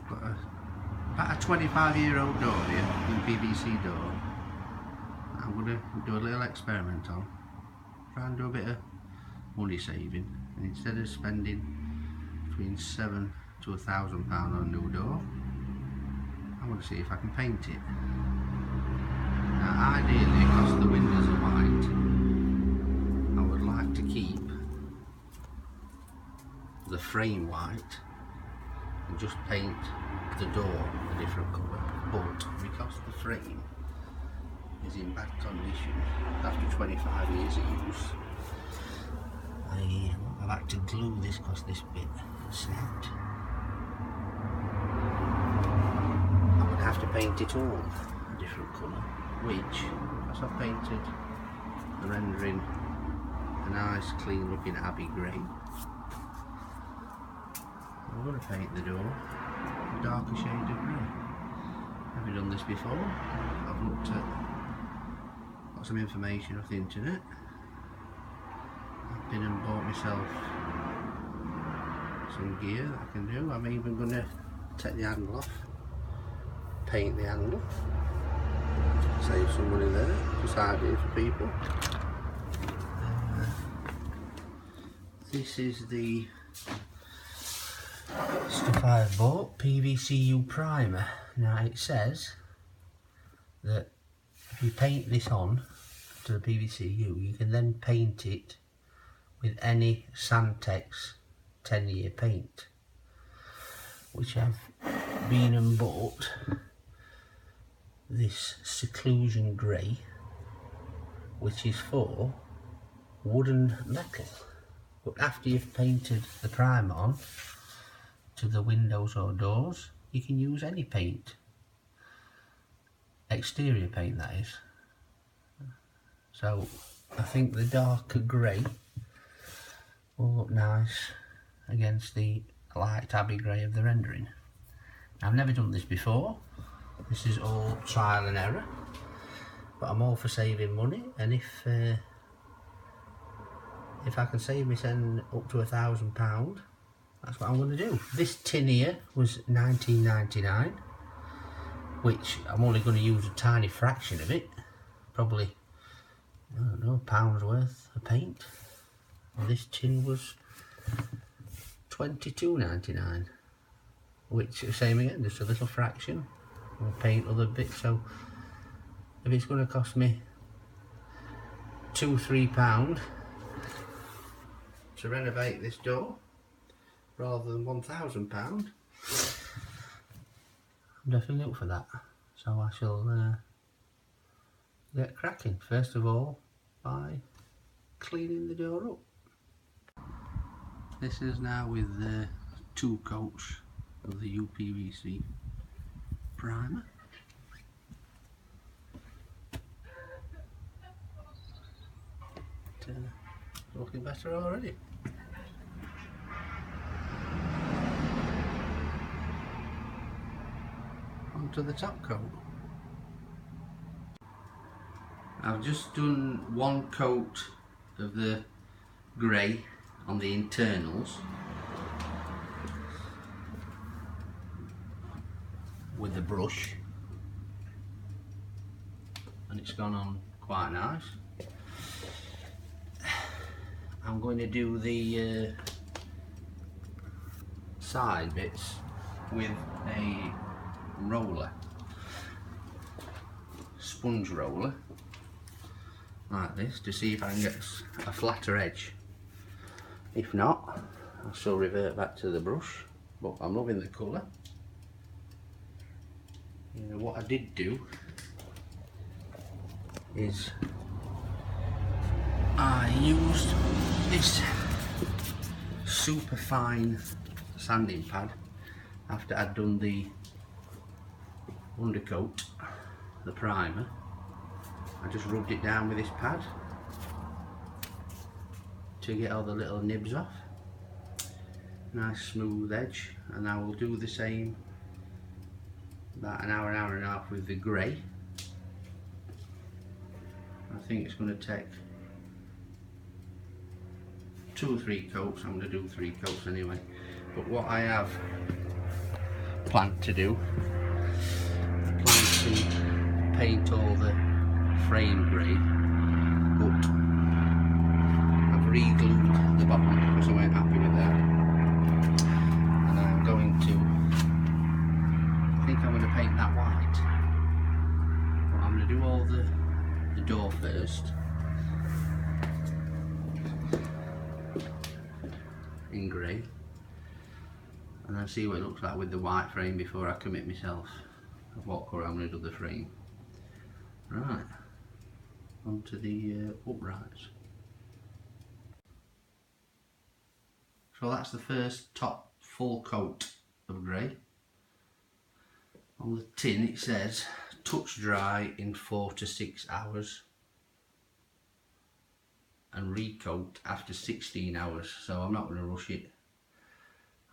Got about a 25-year-old door here, UPVC door. I'm going to do a little experiment on. Try and do a bit of money saving, and instead of spending between £700 to £1,000 on a new door, I want to see if I can paint it. Now ideally, because the windows are white, I would like to keep the frame white and just paint the door a different colour, but because the frame is in bad condition after 25 years of use, I've had to glue this because this bit snapped. I would have to paint it all a different colour, which, because I've painted the rendering a nice clean looking Abbey grey, I'm going to paint the door a darker shade of grey. Have you done this before? I've looked at, got some information off the internet. I've been and bought myself some gear that I can do. I'm even going to take the handle off, paint the handle, save some money there, just idea for people. This is the stuff I've bought, PVCU primer. Now it says that if you paint this on to the PVCU, you can then paint it with any Santex 10-year paint, which I've been and bought this seclusion grey, which is for wooden metal. But after you've painted the primer on to the windows or doors, you can use any paint, exterior paint that is. So I think the darker grey will look nice against the light Abbey grey of the rendering. I've never done this before, this is all trial and error, but I'm all for saving money, and if I can save me send up to £1,000, that's what I'm going to do. This tin here was £19.99, which I'm only going to use a tiny fraction of it, probably, I don't know, £1 worth of paint. And this tin was £22.99, which is the same again, just a little fraction. We'll paint other bits, so if it's going to cost me £2–3 to renovate this door rather than £1,000, I'm definitely up for that. So I shall get cracking, first of all by cleaning the door up. This is now with 2 coats of the UPVC primer. Looking better already. Onto the top coat. I've just done 1 coat of the grey on the internals with the brush, and it's gone on quite nice. I'm going to do the side bits with a roller, sponge roller, like this, to see if I can get a flatter edge. If not, I shall revert back to the brush, but I'm loving the colour. What I did do is I used this super fine sanding pad after I'd done the undercoat, the primer. I just rubbed it down with this pad to get all the little nibs off. Nice smooth edge, and I will do the same about an hour and a half with the grey. I think it's going to take 2 or 3 coats. I'm going to do 3 coats anyway. But what I have plan to do. I plan to paint all the frame grey, but I've re-glued the bottom because I weren't happy with that. And I'm going to, I think I'm going to paint that white. But I'm going to do all the door first in grey, and then see what it looks like with the white frame before I commit myself of what colour I'm going to do the frame. Right, onto the uprights. So that's the first top full coat of grey. On the tin it says touch dry in 4 to 6 hours and recoat after 16 hours. So I'm not going to rush it.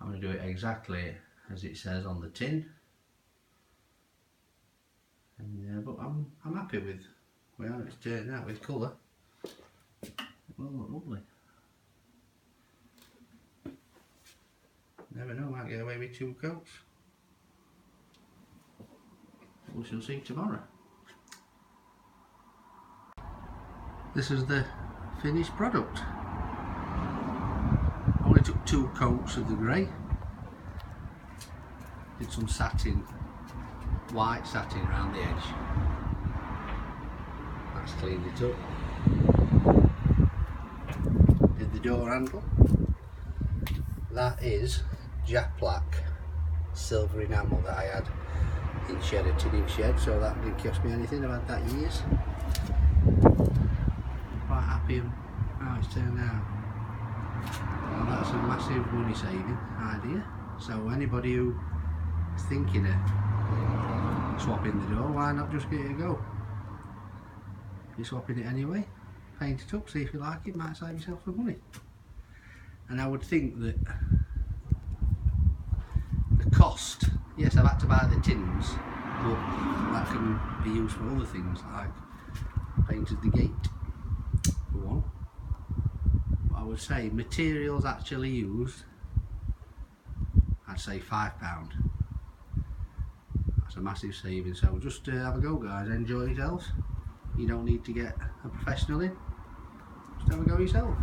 I'm going to do it exactly as it says on the tin. And but I'm happy with how it's turned out with colour. It will look lovely. Never know, might get away with 2 coats. We shall see tomorrow. This is the finished product. Only took 2 coats of the grey. Did some satin, white satin around the edge. That's cleaned it up. Did the door handle. That is Japlac silver enamel that I had in shed, a tinning shed, so that didn't cost me anything. I've had that years. Quite happy with how it's turned out. Well, that's a massive money saving idea. So anybody who is thinking of swapping the door, why not just give it a go? You're swapping it anyway, paint it up, see if you like it, might save yourself some money. And I would think that the cost, yes, I've had to buy the tins, but that can be used for other things, like painted the gate for one. But I would say materials actually used, I'd say £5. That's a massive saving. So just have a go, guys, enjoy yourselves. You don't need to get a professional in, just have a go yourself.